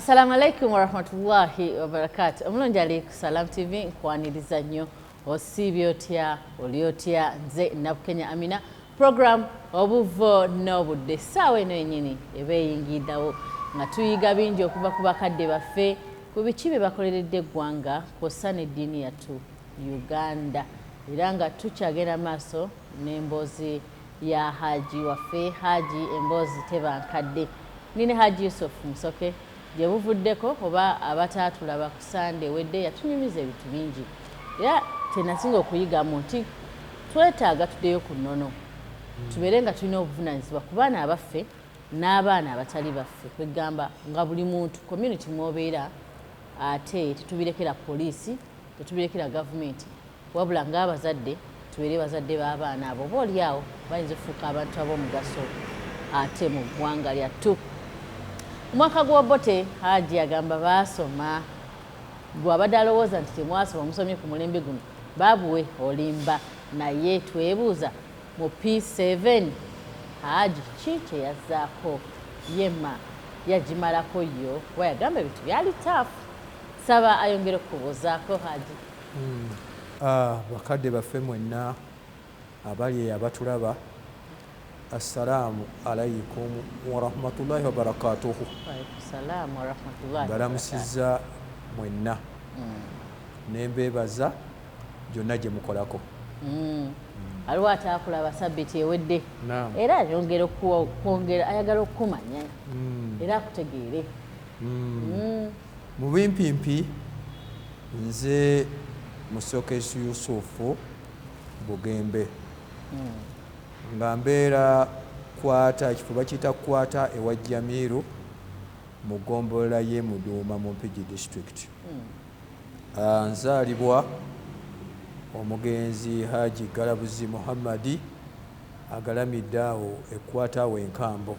Assalamu alaikum warahmatullahi wabarakatuh. Omulonji ali ku Salam TV nkwaniriza nnyo osibye otya oli otya nze Nabukenya Aminah program Obuvo n'obudde essaawa eno yennyini eba eyingiddawo nga tuyiga bingi okuva ku bakadde baffe ku biki bye bakoleredde eggwanga kw'ossa n'eddiini yattu Uganda era nga tukyagenda maaso n'emboozi ya Hajji waffe Hajji emboozi tebankadde nine Hajji Yusuf Musoke gye buvuddeko oba abataatulaba ku Sunday wedde yatunyumiza ebintu bingi era kyenasinga okuyigamu nti twetaaga tuddeyo ku nnono tubeere nga tulina obuvunaanyizibwa ku baana abaffe n'abaana abatali baffe kwegamba nga buli muntu community mw'obeera ate tetubirekera poliisi tetubirekera gavumenti wabula ng'abazadde tubeere bazadde b'abaana abo oba oliawo bayinza okufuuka abantu ab'omugaso ate mu ggwanga lyattu. Omwaka gw'obote Hajji agamba baasoma gwe abadde alowooza nti temwasoma musomye ku mulembe guno baabuwe olimba naye twebuuza mu P7 Hajji ki kye yazzaako yemma yagimalako yo kuba yagamba ebintu byali taafu saba ayongere okukubuuzaako Hajji. Bakadde baffe mwenna abali abatulaba assalamu alaikum warahmatullahi wabarakatuhu. Balamusizza mwenna nembeebaza gyonna gye mukolako. Aliwo ataakulaba sabbiti ewedde era ayongera kwongera ayagala okukumanya era akutegeere. Mu bimpimpi nze Musoke Yusuf Bugembe nga mbeera kwata ekifuba kiyita kwata ewa Jamiru mu ggombolola y'e Muduuma mu Mpigi district. Nzaalibwa omugenzi Hajji Galabuzi Muhammadi agalamidde awo ekwata awo Enkambo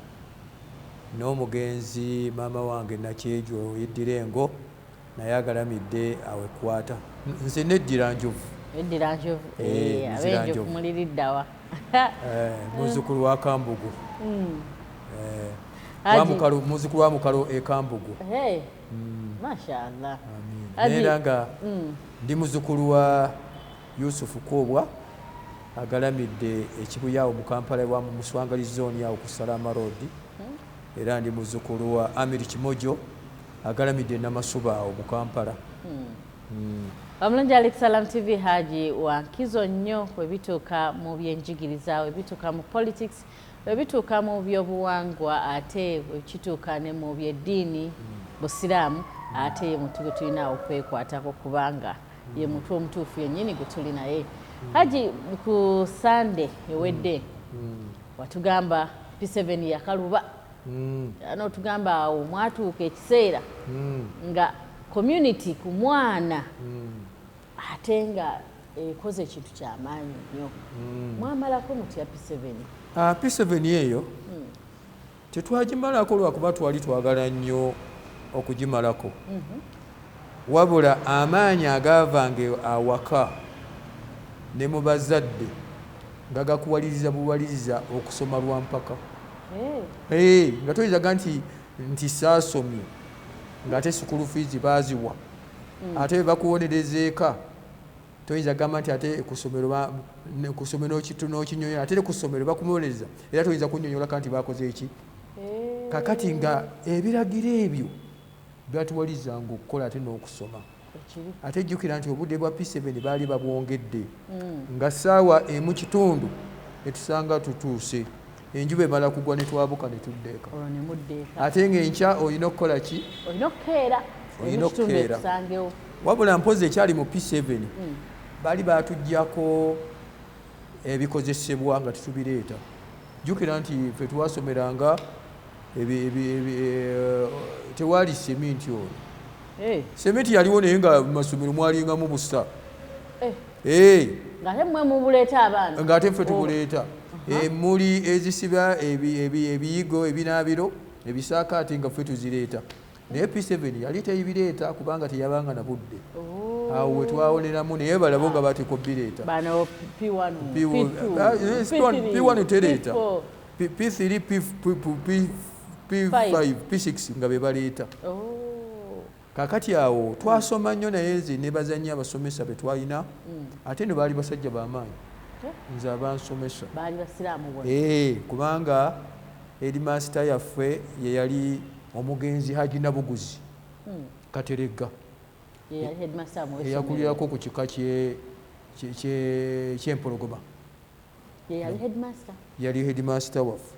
n'omugenzi maama wange Nakyejo Eddirengo naye agalamidde awo ekwata. Nze neddira njovu abenjo kumuliriddawa muzukulu wa Kambugu muzukulu wa Mukalo e Kambugu. Mashallah. Era nga ndi muzukulu wa Yusuf Kobwa agalamidde ekibuyaawo mu Kampala wa mu Muswangali zone yawo ku Salama Road era ndi muzukulu wa Amiri Kimojo agalamidde Namasuba awo mu Kampala. Omulungi ali ku Salam TV Hajji wankizo nnyo we bituuka mu byenjigiriza we bituuka mu politics we bituuka mu byobuwangwa ate we kituuka ne mu byeddiini busiraamu ate ye muntu gwe tulina okwekwatako kubanga ye muntu omutuufu yennyini gwe tuli naye. Hajji ku Sunday ewedde watugamba P7 yakaluba n'otugamba awo mwatuuka ekiseera nga community ku mwana ate nga ekoze ekintu ky'amaanyi nnyo mwamalako mutya P7? P7 eyo tetwagimalako lwakuba twali twagala nnyo okugimalako wabula amaanyi agavange awaka ne mu bazadde nga gakuwaliriza buwaliriza okusoma lwa mpaka nga toyizaga nti saasomye ng'ate school fees baaziwa ate bakuwonereza eka toyinza gamba nti ate ku ssomero n'okinyonyola ate ku ssomero bakuwonereza era toyinza kunnyonnyola kanti bakoze eki kakati nga ebiragiro ebyo byatuwalizanga okukola ate n'okusoma. Ate jjukira nti obudde bwa P7 baali babwongedde nga ssaawa emu kitundu etusanga tutuuse enjuba emala kugwa ne twabuka ne tuddeeka ate ng'enkya olina okukola ki? Olina okukeera. Wabula mpozi ekyali mu P7 baali baatuggyako ebikozesebwa nga tetubireeta. Jjukira nti ffe twasomeranga tewaali seminti ono. Seminti yaliwo naye nga mu masomero mwalingamu busa. Ng'ate mmwe mubuleeta abaana? Ng'ate ffe tubuleeta. Muli ezisiba ebiyigo ebinaabiro ebisaakaati nga ffe tuzireeta naye P7 yali teyibireeta kubanga teyabanga na budde awo we twawoneramu naye balabo nga bateeko bireeta. P1 tereeta P3 P5 P6 nga be baleeta. kakati awo twasoma nnyo naye nze nebaza nnyo abasomesa be twalina ate ne baali basajja b'amaanyi nze abansomesa kubanga headmaster yaffe ye yali omugenzi Hajji Nabuguzi Kateregga eyakulirako ku kika ky'Empologoma yali headmaster waffe.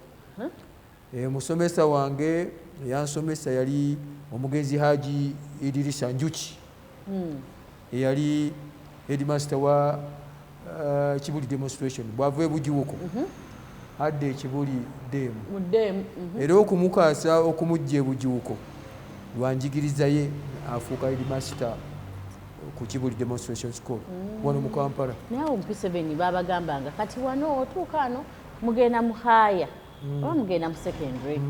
Musomesa wange yansomesa yali omugenzi Hajji Idirisa Njuki eyali headmaster wa Kibuli demonstration bwava ebugiwuko adde Kibuli demu era okumukaasa okumujja ebugiwuko lwanjigiriza ye afuuka headmaster ku Kibuli demonstration school wano mu Kampala. Nawe P7 babagambanga kati wano otuuka ano mugenda mu haya oba mugenda mu secondary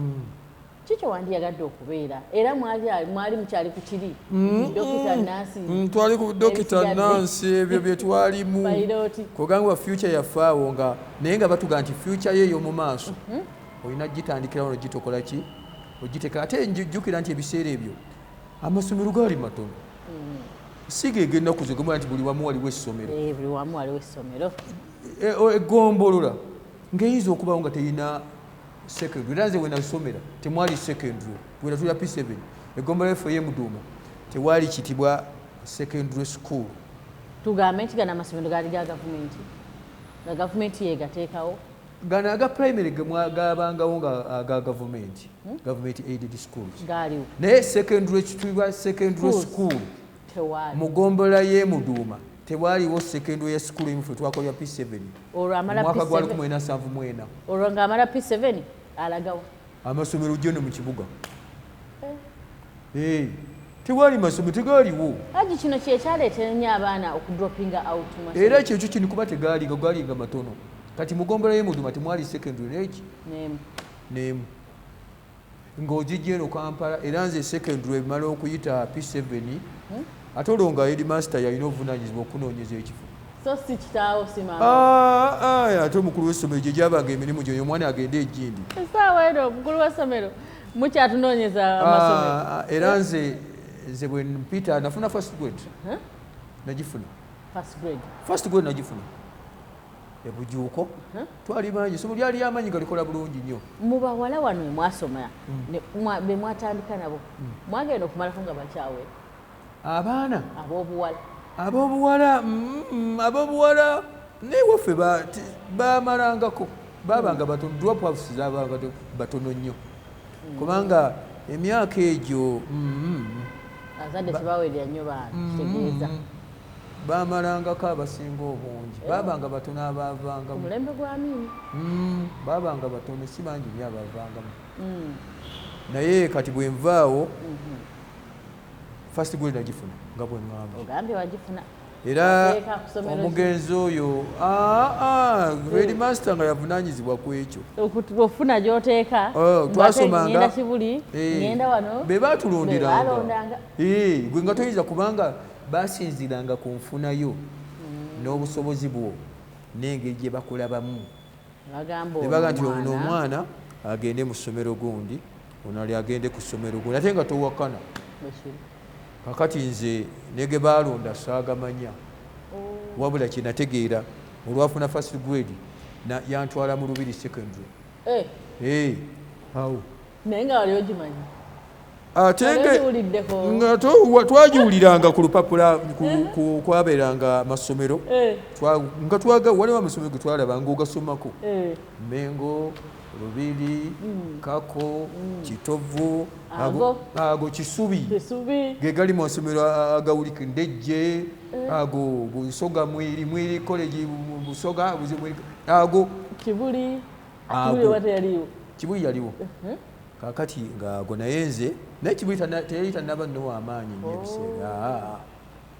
kikyo wandiyagadde okubeera era mwali mukyali ku kiri Dr. Nancy twali ku Dr. Nancy ebyo bye twalimu kugamba future yaffe awo nga naye nga batuga nti future ye ey'omu maaso olina gitandikira wano gitokola ki ogiteka ate njjukira nti ebiseera ebyo amasomero gaali matono sigegenda kuzegomba nti buli wamu waliwo essomero eggombolola ng'eyinza okubawo nga teyina secondary era nze we nasomera temwali secondary bwe natulira P7 eggombolola yaffe y'Emuduuma tewali kitibwa secondary school. Tugambe nti gana amasomero gaali ga gavumenti yegateekawo gana aga primary gabangawo nga aga government aided schools gaaliwo naye secondary school mugombolola y'Emuduuma tewaliwo secondary ya school emu ffe twakolera P7 mwaka gwali 1974 olwo ng'amala P7 alagawo amasomero gyono mu kibuga tewali masomero tegaaliwo Hajji kino kyekyaleetera nnyo abaana okudropinga out era kyekyo kino kuba gaaliga matono kati mugombolola y'Emuduuma temwali secondary neki n'emu ng'ogijja eno Kampala era nze secondary emala okuyita P7 ate olwo nga headmaster yalina obuvunaanyizibwa okunoonyeza ekifo so si kitaawo si maama ate omukulu w'essomero gye gyabanga emirimu gyo omwana agende egindi essaawa eno omukulu w'essomero mukyatunoonyeza amasomero era nze bwe mpita nafuna first grade nagifuna first grade nagifuna ebujuuko twali bangi essomero lyali ly'amaanyi nga likola bulungi nnyo. Mu bawala wano we mwasoma be mwatandika nabo mwagenda okumalako nga bakyawe abaana ab'obuwala newaffe bamalangako babanga batono drop offs zabanga batono nnyo kubanga emyaka egyo azadde tebawerera nnyo baana kitegeeza bamalangako abasinga obungi babanga batono abavangamu omulembe gwa Amini babanga batono si bangi nnyo abavangamu naye kati bwe nvaawo first grade nagifuna nga bwe ŋŋamba ogambye wagifuna era omugenzi oyo headmaster nga yavunaanyizibwa ku ekyo ofuna gy'oteeka twasomanga Kibuli ngenda wano be baatulonderanga gwe nga toyinza kubanga basinziranga ku nfunayo n'obusobozi bwo n'engeri gye bakulabamu ne baga nti ono omwana agende mu ssomero gundi ono ali agende ku ssomero gundi ate nga towakana kakati nze nege balonda saagamanya wabula kyenategeera olwafuna first grade yantwala mu Lubiri secondary awo naye nga wali ogimanyi ate nga twagiwuliranga ku lupapula kwabeeranga masomero nga waliwo amasomero ge twalaba ngaogasomako Mengo Lubiri Kako Kitovu ago Kisubi ge gali mu masomero agawulika Ndejje ago Busoga mwiri college Busoga ago Kibuli Kibuli yaliwo kakati ngaago naye nze naye Kibuli teyali tannaba nno w'amaanyi nnyo ebiseera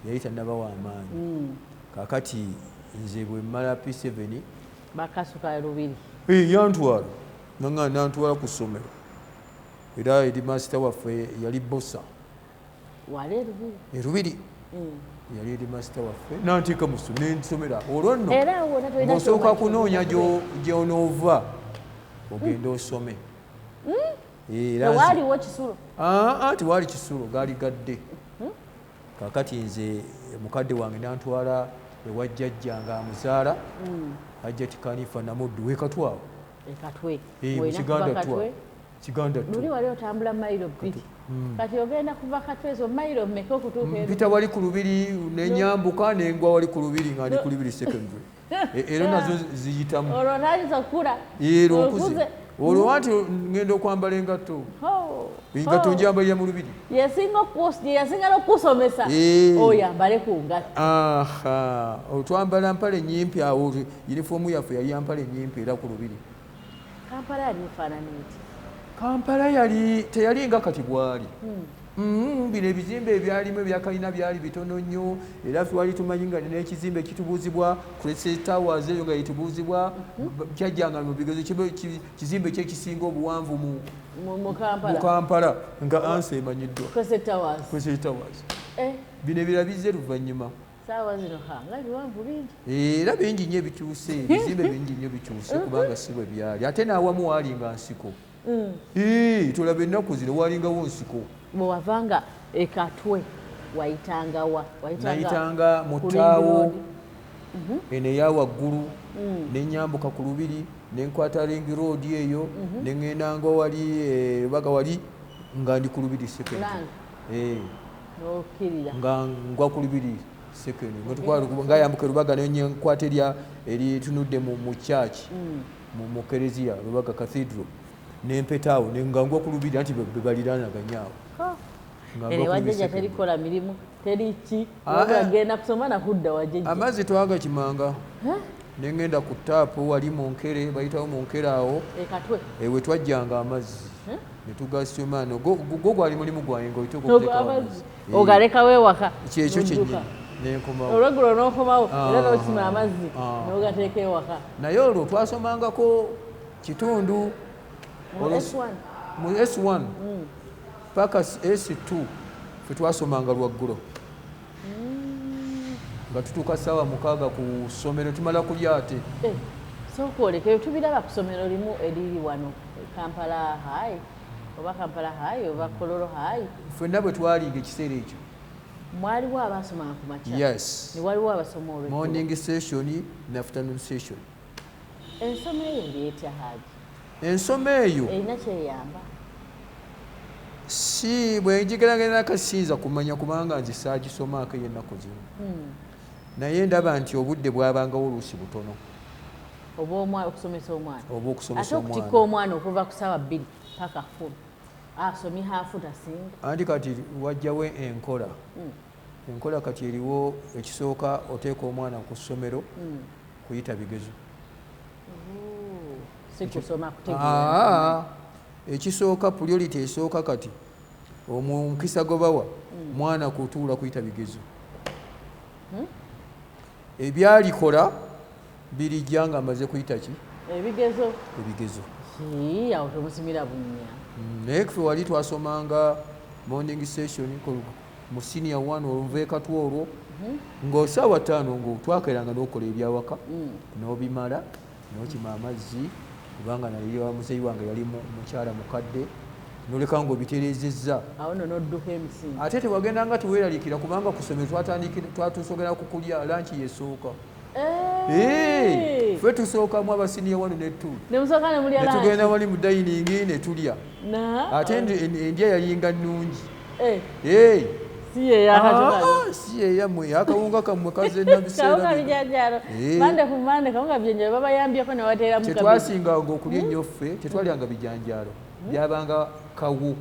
yali tannaba w'amaanyi kakati nze bwe mmala P7 bakasuka Lubiri yantwala nanga nantwala ku ssomero era headmaster waffe yali bossa wali Lubiri yali headmaster waffe nanteeka mu nsomera olwo nno ng'osooka kunoonya gy'onoova ogenda osome tewaliwo Kisulo tewali Kisulo gaali gadde kakati nze mukadde wange nantwala ewa jjajja nga amuzaala ajja tikanifa namuddu wekatwawo kiganda nuli wali otambula mayiro 2 kati ogenda kuva Katwe ezo mayiro mmeka okutuuka mpita wali ku lubiri nenyambuka nengwa wali ku lubiri nga ndi ku lubiri secondary era nazo ziyitamu olwo naaliza kukula okuze olwo anti ngenda okwambala engatto engatto njambalira mu lubiri yasinga n'okusomesa oyambale ku ngatto otwambala mpale nyimpi awo yunifoomu yaffe yali yampale nyimpi era ku lubiri. Kampala yali efaanana eti? Kampala yali teyali nga kati bwali. Bino ebizimbe ebyalimu ebyakalina byali bitono nnyo era twali tumanyi nga n'ekizimbe kitubuuzibwa Crescent Towers eyo nga yitubuuzibwa kyajjanga mu bigezo kizimbe kyekisinga obuwanvu mu Kampala nga ansi emanyiddwa Crescent Towers. Bino ebirabize luvannyuma saawa zino nga biwanvu bingi era bingi nnyo ebikyuse ebizimbe bingi nnyo bikyuse kubanga si bwe byali ate n'awamu waalinga nsiko tolaba ennaku zino waalingawo nsiko. Bwe wavanga Katwe wayitangawa? Nayitanga mu ttaawo eno eya waggulu nenyambuka ku lubiri nenkwata Ring Road eyo neŋŋendanga wali baga wali nga ndi ku lubiri second nga ngwa ku lubiri second nga yambuka Lubaga nenkwata eri tunudde mu church mu Kereziya Lubaga Cathedral nempetaawo nga ngwa ku lubiri anti bebaliranaganyaawo. Wajjajja terikola mirimu teriki agenda kusoma nakudda wajjajja amazzi twagakimanga nengenda ku taapu wali Munkere bayitawo Munkere awo ewe twajjanga amazzi netugasomano go gwali mulimu gwange ngaoyitaamazzi ogaleka wewaka kyekyo kyennyini nenkomawo olwegulo n'okomawo era n'okima amazzi n'ogateeka ewaka. Naye olwo twasomangako kitundu mu S1 paka S2 fe twasomanga lwaggulo nga tutuuka ssaawa 6 ku ssomero tumala kulya ate. Sooka olekeyo tubiraba ku ssomero limu eriri wano Kampala High oba Kampala High oba Kololo High. Ffenna bwe twalinga ekiseera ekyo mwaliwo abasomanga ku makya? Yes. Ne waliwo abasoma olweggulo? Morning session ne afternoon session. Ensoma eyo lyetya Hajji? Ensoma eyo erina kyeyamba? Si bwe njigeragera nakasiinza kumanya kubanga nze saagisomaako yennaku zino naye ndaba nti obudde bwabangawo oluusi butono oba okusomesa omwana ate okutikka omwana okuva ku ssaawa 2 paka 4 asomye haafu tasinga anti kati wajjawo enkola kati eriwo ekisooka oteeka omwana ku ssomero kuyita bigezo sikusoma kutegeera ekisooka priority esooka kati omukisa gobawa mwana kutuula kuyita bigezo ebyalikola birijja nga amaze kuyita ki ebigezo awo tomusimira bunnya. Naye ffe wali twasomanga morning session mu senior 1 oluva Katwe olwo ng'osaawa 5 ngo twakeranga n'okola ebyawaka n'obimala n'okima amazzi kubanga nali wa muzeyi wange yali mukyala mukadde noleka ng'obitereezezza awo n'odduka emisingi ate tewagendanga teweeralikira kubanga ku ssomero twatusogera ku kulya lanchi yesooka ffe tusookamu abasiniya 1 ne 2 netugenda wali mu dayiningi ne tulya ate endya yalinga nnungi si yeyammwe akawunga kammwe kazenna biseeratetwasinganga okulya ennyo ffe tetwalyanga bijanjaalo byabanga kawo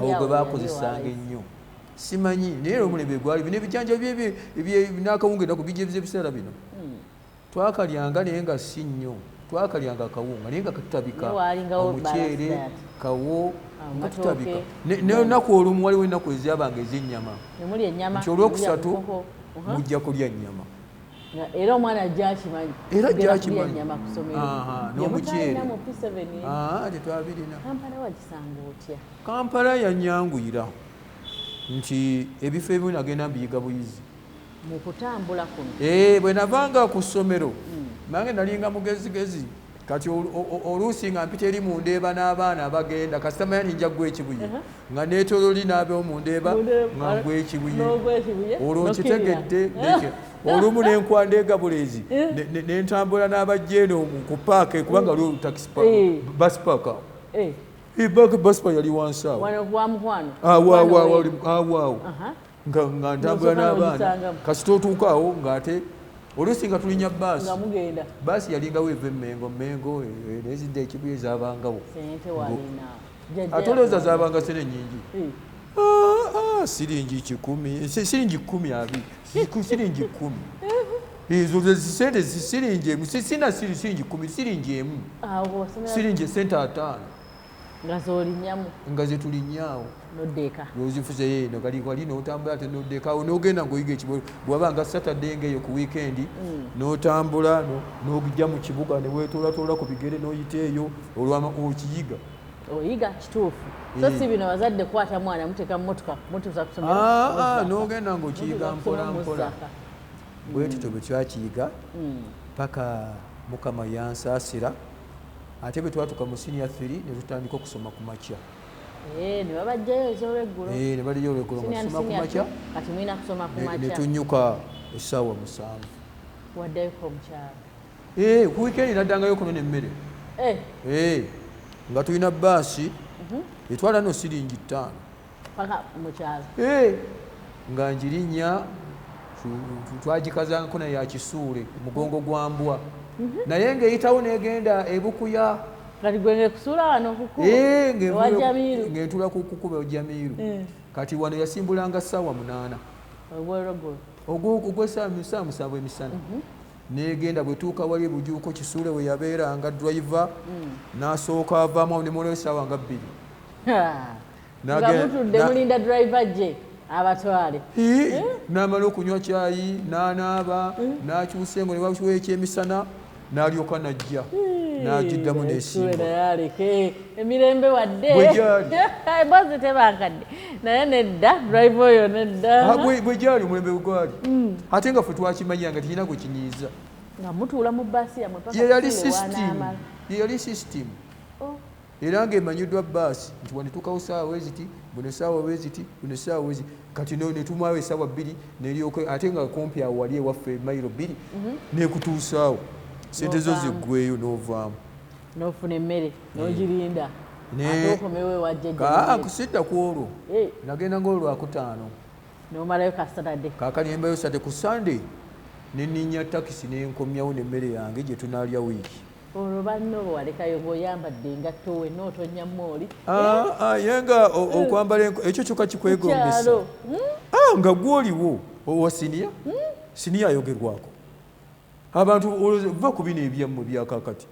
gwe bakozesanga ennyo simanyi naye omulebe gwali bino ebijanjalo n'akawunga ennaku bijebye ebiseera bino twakalyanga naye nga si nnyo twakalyanga akawunga naye nga katutabika omuceere kawo nga tutabika nenaku olumu waliwo ennaku ezyabanga ez'ennyama nti olwokusatu mujja kulya nnyama era omwana ajjakimanyi n'omuceere tetwabirina. Kampala yanyanguyira nti ebifo ebimu nagenda mbiyiga buyizi mu kutambula kuno bwe navanga ku ssomero nange nalinga mugezigezi kati oluusi nga mpita eri mu Ndeeba n'abaana abagenda kasita manyi nja ggwa ekibuye nga neetololi n'abeewo mu Ndeeba nga ggwa ekibuye olwo nkitegedde olumu nenkwanda egabuleezi nentambula n'abajja eno ku paaka kubanga waliwo basi paaka basipa yali wansi awo nga ntambula n'abaana kasita otuuka awo ng'ate oluusi nga tulinya baasi yalingawo eva Mengo nezidde ekibuye zabangawo ate olowooza zabanga sene nyingi siringi 10 siringi 20 siringi 10 ezo zisente siringi emu sina siringi 10 siringi emu siringi sente 5 nga zetulinyaawo nozifuze eno kali notambula ate nodeka awo nogenda ngaoyiga ekibuye bwabanga Saturday ngeyo ku weekend notambula nogijja mu kibuga newetoolatoola ku bigere noyita eyo okiyiga oyiga kituufu so si bino bazadde kwata mwana muteeka mmotoka mutuusa kusomera nogenda ngaokiyiga mpola bwetito bwe twakiyiga paka Mukama yansaasira ate bwe twatuka mu senior 3 ne tutandika okusoma ku makya ne babajjayo ez'olweggulo ne baliyo olweggulo nga tusoma ku makya kati mulina kusoma ku makya ne tunyuka essaawa 7 waddayoko omukyala ku weekend naddangayo okunona emmere nga tulina baasi etwala no siringi 5 paka mukyala nga njirinnya twagikazangako naye ya kisuule mugongo gwa mbwa naye ng'eyitawo negenda ebukuya kati gwenge kusuula wano kukuba ng'entula kukuba Jamiru kati wano yasimbulanga ssaawa 8 ogw'essaawa 7 emisana negenda bwetuuka wali bujuuko kisuule we yabeeranga driver n'asooka avaamu ne mulewo essaawa nga 2 nga mutudde mulinda driver gye abatwale n'amala okunywa cyayi n'anaaba n'akyusa engo ne bakiwa ekyemisana n'alyoka najja n'agiddamu n'esimba emirembe wadde bozi tebankadde naye nedda drive oyo nedda bwe gyali omulembe bwe gwali ate nga ffe twakimanya nga tekirina gwe kinyiiza nga mutuula mu baasi yammwe yeyali system era ng'emanyiddwa baasi nti wanituukawo saawa weziti buno saawa weziti buno saawa weziti kati netumaawo essaawa 2 neryoka ate nga kumpi awo wali ewaffe mayiro 2 nekutuusaawo sente zo ziggweyo n'ovaamu n'ofuna emmere n'ogirinda ate okomewo kusidda ku olwo nagenda ng'olwakutaano n'omalayo ka Saturday kaakali nembayo Saturday ku Sunday nenninnya takisi nenkomyawo n'emmere yange gye tunaalya wiiki olwo banno bwewalekayo bw'oyambadde engatto wenna otonnya mooli ye nga okwambala ekyo kyokka kikwegombesa nga gwoliwo owa siniya ayogerwako abantu va ku bino ebyammwe byakakati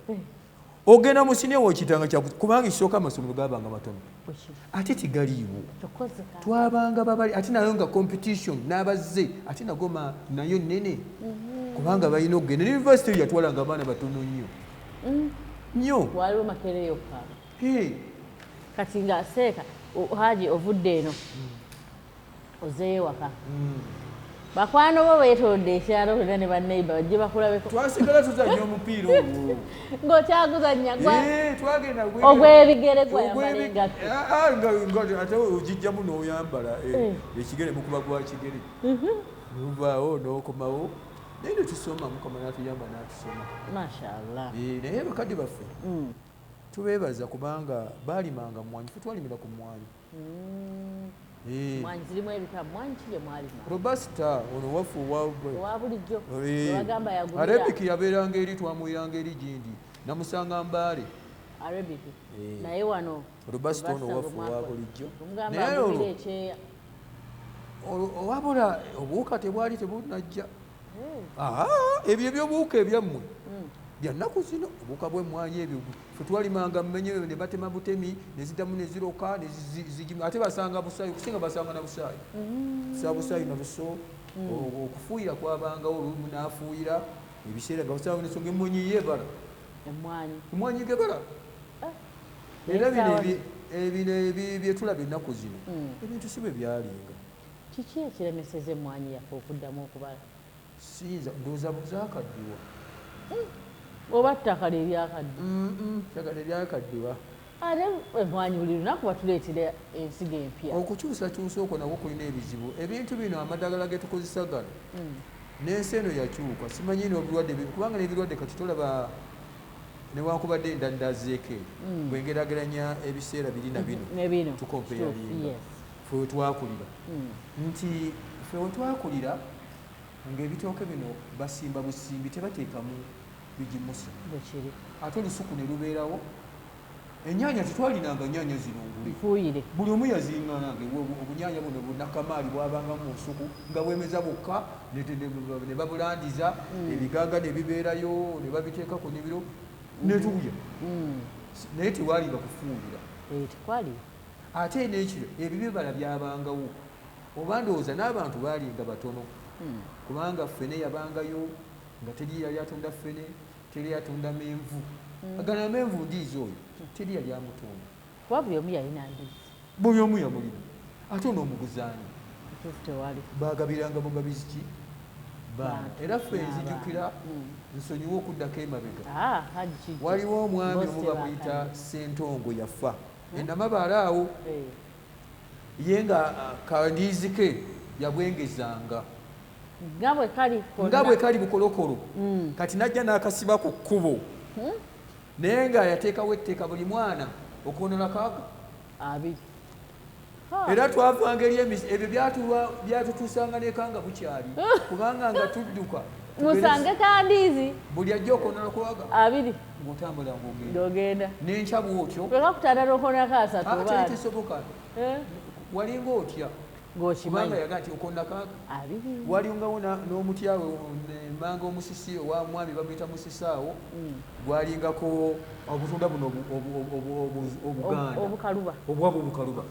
ogenda mu siniya wokitanga kubanga kisooka amasomero gabanga matono ate tigaliiwo twabanga babali ate nayo nga competition n'abazze ate nago nayo nnene kubanga balina okugenda university yatwalanga abaana batono nnyo waliwo Makerere yokka kati nga seeka Hajji ovudde eno ozeeyo waka bakwano bo beetolodde ekyalo wena ne banneiba bajje bakulabeko twasigala tuzannya omupiira ogwo ng'okyaguzannya ogw'ebigere gwayambala engatto ate ogijjamu n'oyambala ekigere mukuba gwa kigere nuvaawo n'okomawo naye netusoma Mukama n'atuyamba n'atusoma mashallah naye bakadde baffe tubeebaza kubanga baalimanga mwanyi fe twalimira ku mwanyi mwanyi zirimu ebika mwanyi kye mwalima robasta ono wafu owa bulijjo bagamba yagulira Arabic yabeeranga eri twamuyiranga eri gindi namusanga Mbaale Arabic naye wano robasta ono wafu owa bulijjo naye olwo ekyeya wabula obuwuka tebwali tebunajja ebyo ebyobuwuka ebyammwe byannaku zino obuwuka bw'emmwanyi ebyo fe twalimanga mmenyeyo ne batema butemi neziddamu neziroka ate basanga busaayi okusinga basanga na busaayi saa busaayi na buso okufuuyira kwabangawo olumu n'afuuyira ebiseera nga busaayi nesonga emmwanyi yebala emmwanyi gebala era bino byetulaba ennaku zino ebintu si bwe byalinga kiki ekiremeseza emmwanyi yaffe okuddamu okubala sinza ndowooza zaakaddiwa oba ttaka lyeryakadde ttaka lyeryakaddiwa ate emwanyi buli lunaku batuleetera ensigo empya okukyusakyusa okwo nabwo kulina ebizibu ebintu bino amadagala ge tukozesa gano n'ensi eno yakyuka simanyi n'obulwadde kubanga n'ebirwadde kati tolaba newankubadde endadda zeeko bwe ngerageranya ebiseera biri na bino tukompeyalinga ffe wetwakulira nti ffe wetwakulira ng'ebitooke bino basimba busimbi tebateekamu bigimusa ate olusuku ne lubeerawo ennyanya tetwalinanga nnyanya zinongule buli omu yazingananga obunyanya buno bunakamaali bwabanga mu nsuku nga bwemeza bukka ne babulandiza ebigaga ne bibeerayo ne babiteeka ku nimiro netulya naye tewaliba kufuuyira ate n'ekiro ebibibala byabangawo oba ndowooza n'abantu baalinga batono kubanga ffene yabangayo nga teri yali atunda ffene teri atunda menvu agana menvu ndiizi oyo teri yali amutunda kuba buli omu yalina ndiizi buli omu yamulina ate onoomuguzaani baagabiranga mugabizi ki baana era ffe nzijukira nsonyiwa okuddako emabega waliwo omwami omu bamuyita Ssentongo yafa enamabaala awo ye nga kandiizi ke yabwengezanga nga bwe kali bukolokolo kati najja n'akasiba ku kkubo naye nga yateekawo etteeka buli mwana okwonola kaaga abiri era twavanga eri ebyo byatutuusanga nekanga bukyali kubanga nga tudduka musange kandiizi buli ajja okwonola kwaga abiri ng'otambula ng'ogenda n'enkya bwotyo ekakutanda n'okonako asatu ate tesoboka walinga otya kubanga yaga nti okonnakaaga walingawo n'omuti awo emmanga omusisi owa mwami bamuyita musisi awo gwalingako obutunda buno obuganda obwaba obukaluba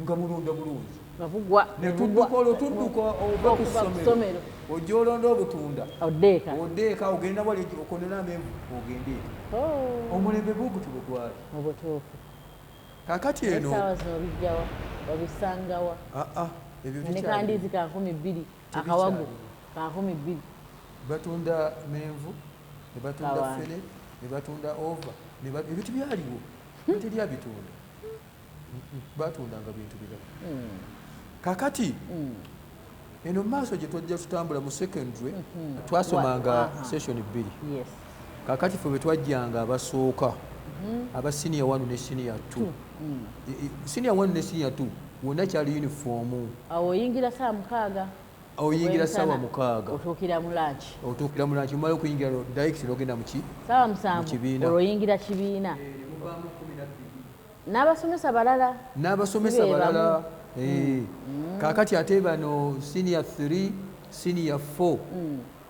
nga mulunda bulungi netudduka olwo tudduka ova ku ssomero ojja olonda obutunda oddeeka ogenda wali okonera amenvu ogende omulembe buguti bwe gwali kakati eno obisangawa nekandiizi ka 200 akawago ka 200 batunda menvu ne batunda ffene ne batunda ova ebintu byaliwo baterya bitunda batundanga bintu birala kakati eno maaso gye twajja tutambula mu secondary twasomanga session 2 kakati ffe bwe twajjanga abasooka aba senior 1 ne senior 2 senior 1 ne senior 2 wonna kyali uniform awo oyingira saa mukaaga oyingira sawa mukaaga otuukira mu lunch omala okuyingira direct n'ogenda mu sawa musanvu olwoyingira kibiina n'abasomesa balala kakati ate bano senior 3 senior 4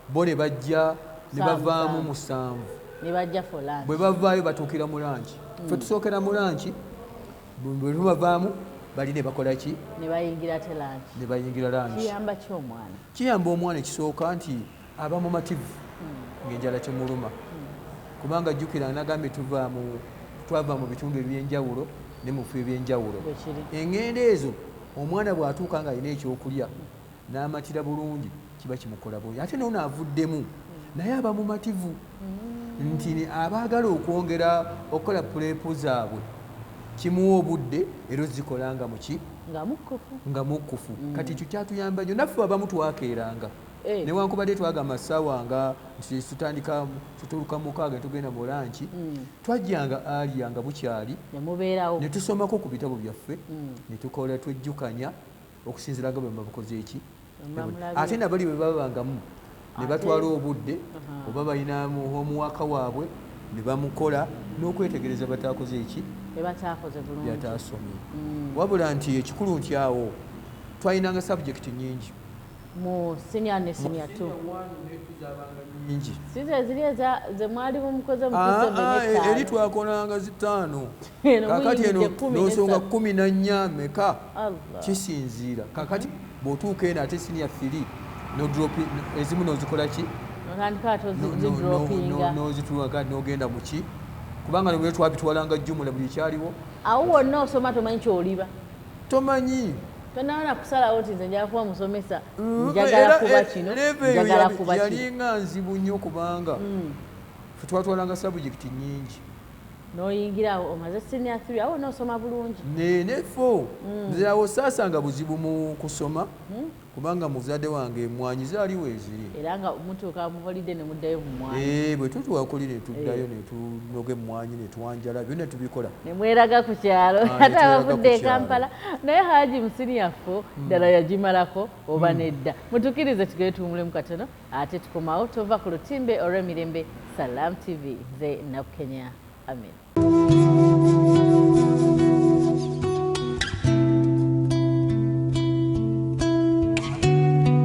bo ne bajja ne bavaamu 7 bwe bavaayo batuukira mu lanki ffe tusookera mu lanki bwe tubavaamu bali ne bakola ki ne bayingira lanki kiyamba omwana ekisooka nti aba mumativu ng'enjala kimuluma kubanga jjukira nagambye twava mu bitundu ebyenjawulo ne mu bifo ebyenjawulo eŋŋendo ezo omwana bw'atuuka nga alina ekyokulya n'amatira bulungi kiba kimukola bubi ate noono avuddemu naye aba mumativu nti abaagala okwongera okukola puleepu zaabwe kimuwa obudde era ozikola nga muki nga mukkufu kati ekyo kyatuyamba nnyo naffe abamu twakeeranga newankubadde twagamba ssaawa nga tutandika tutuluka mukaaga tugenda mu lanki twajjanga aliya nga bukyali ne tusomako ku bitabo byaffe ne tukola twejjukanya okusinziira nga bwe babukoze eki ate nabali bwe babangamu ne batwala obudde oba balina omuwaka waabwe ne bamukola n'okwetegereza bataakoze eki byataasomye wabula nti ekikulu nti awo twalinanga subject nyingi mu senior ne senior 2 nyingi size zili ze mwali mukoze mu eri twakolanga 5 kakati eno nosonga 14 meka kisinziira kakati bw'otuuka eno ate senior 3 no drop ezimu nozikola ki nozituuka n'ogenda mu ki kubanga ne twabitwalanga jjumula buli kyaliwo awo wonna osoma tomanyi kyoliba tomanyi tonaana kusalawo nti nze njala kuba musomesa njagala kuba kino njagala kuba yalinga nzibu nnyo kubanga twatwalanga subject nyingi n'oyingira awo omaze senior 3 awo n'osoma bulungi nefo nze awo saasanga buzibu mu kusoma kubanga muzadde wange emwanyi zaaliwo eziri era nga mutuuka mu holiday ne muddayo mu mwanyi bwe tutuwakuli ne tuddayo ne tunoga emmwanyi ne twanjala byonna tubikola ne mweraga ku kyalo ate abavudde e Kampala naye Hajji musini yaffe ddala yagimalako oba nedda mutukirize tugere tuwumulemu katono ate tukomawo tova ku lutimbe olw'emirembe Salam TV nze Nabukenya Aminah.